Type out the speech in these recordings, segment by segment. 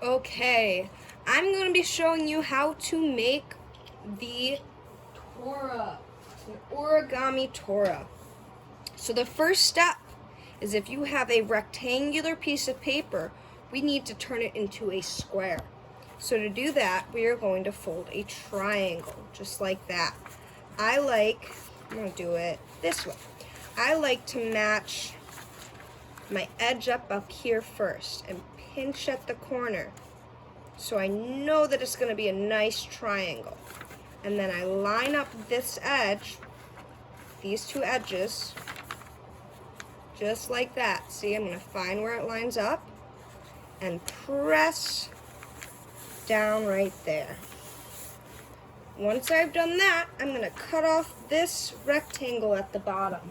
Okay, I'm going to be showing you how to make the Torah, the Origami Torah. So the first step is, if you have a rectangular piece of paper, we need to turn it into a square. So to do that, we are going to fold a triangle, just like that. I'm going to do it this way. I like to match my edge up here first and pinch at the corner, so I know that it's going to be a nice triangle. And then I line up this edge, these two edges, just like that. See, I'm going to find where it lines up and press down right there. Once I've done that, I'm going to cut off this rectangle at the bottom.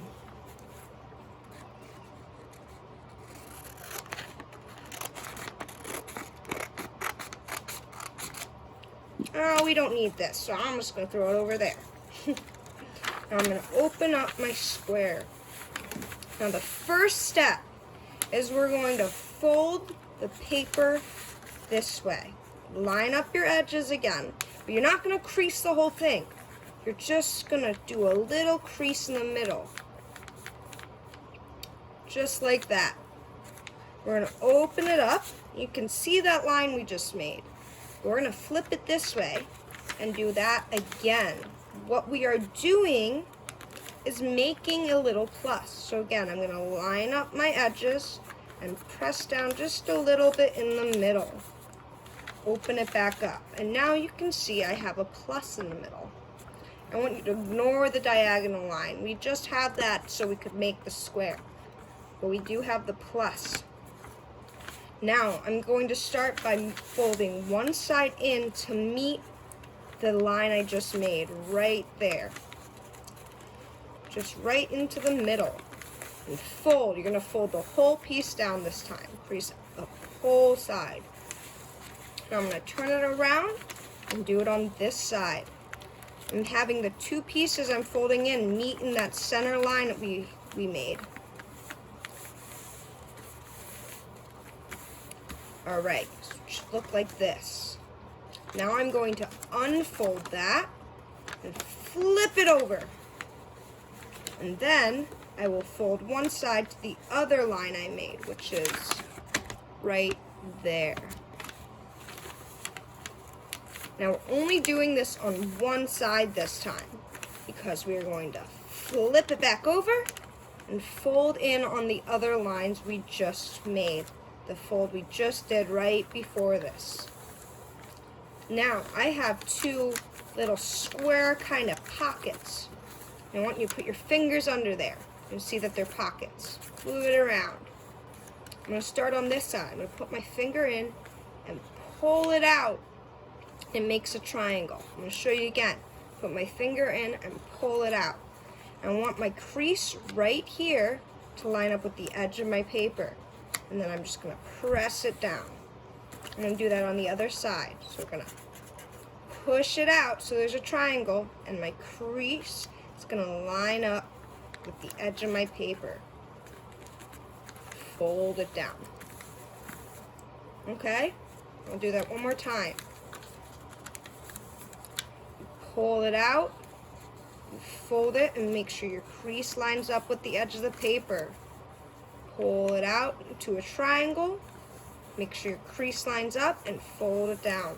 Oh, we don't need this, so I'm just going to throw it over there. Now I'm going to open up my square. Now the first step is we're going to fold the paper this way. Line up your edges again, but you're not going to crease the whole thing. You're just going to do a little crease in the middle. Just like that. We're going to open it up. You can see that line we just made. We're going to flip it this way and do that again. What we are doing is making a little plus. So again, I'm going to line up my edges and press down just a little bit in the middle. Open it back up. And now you can see I have a plus in the middle. I want you to ignore the diagonal line. We just have that so we could make the square. But we do have the plus. Now, I'm going to start by folding one side in to meet the line I just made, right there. Just right into the middle. And fold. You're going to fold the whole piece down this time. Crease the whole side. Now I'm going to turn it around and do it on this side. I'm having the two pieces I'm folding in meet in that center line that we made. Alright, so it should look like this. Now I'm going to unfold that and flip it over. And then I will fold one side to the other line I made, which is right there. Now we're only doing this on one side this time, because we are going to flip it back over and fold in on the other lines we just made. The fold we just did right before this. Now I have two little square kind of pockets. I want you to put your fingers under there and see that they're pockets. Move it around. I'm going to start on this side. I'm going to put my finger in and pull it out. It makes a triangle. I'm going to show you again. Put my finger in and pull it out. I want my crease right here to line up with the edge of my paper. And then I'm just going to press it down. I'm going to do that on the other side. So we're going to push it out so there's a triangle, and my crease is going to line up with the edge of my paper. Fold it down. Okay? I'll do that one more time. Pull it out, fold it, and make sure your crease lines up with the edge of the paper. Pull it out into a triangle, make sure your crease lines up, and fold it down.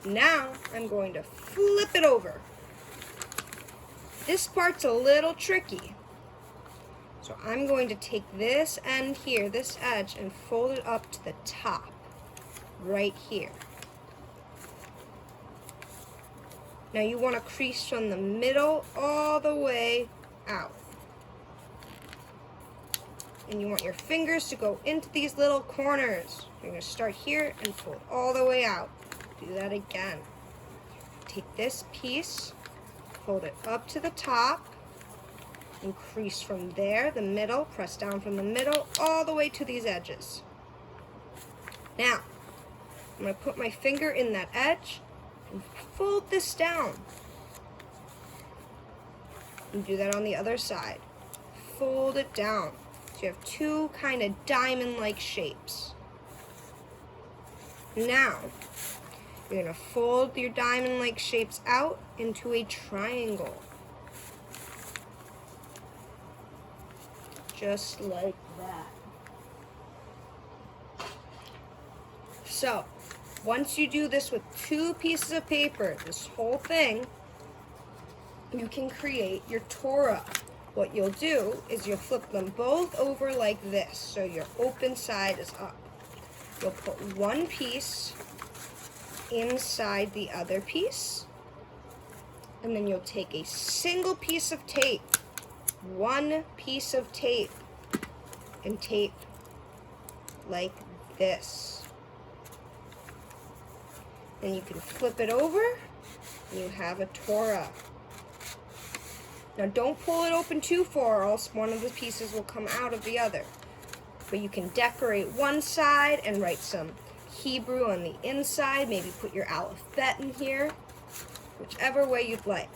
Now I'm going to flip it over. This part's a little tricky. So I'm going to take this end here, this edge, and fold it up to the top, right here. Now you want to crease from the middle all the way out. And you want your fingers to go into these little corners. You're going to start here and fold all the way out. Do that again. Take this piece, fold it up to the top, and crease from there, the middle, press down from the middle, all the way to these edges. Now, I'm going to put my finger in that edge and fold this down. And do that on the other side. Fold it down. So you have two kind of diamond-like shapes. Now, you're going to fold your diamond-like shapes out into a triangle. Just like that. So, once you do this with 2 pieces of paper, this whole thing, you can create your Torah. What you'll do is you'll flip them both over like this, so your open side is up. You'll put one piece inside the other piece, and then you'll take a single piece of tape, one piece of tape, and tape like this. Then you can flip it over, and you have a Torah. Now don't pull it open too far, or else one of the pieces will come out of the other. But you can decorate one side and write some Hebrew on the inside, maybe put your alphabet in here, whichever way you'd like.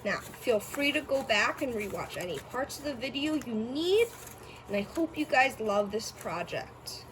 Now, feel free to go back and rewatch any parts of the video you need, and I hope you guys love this project.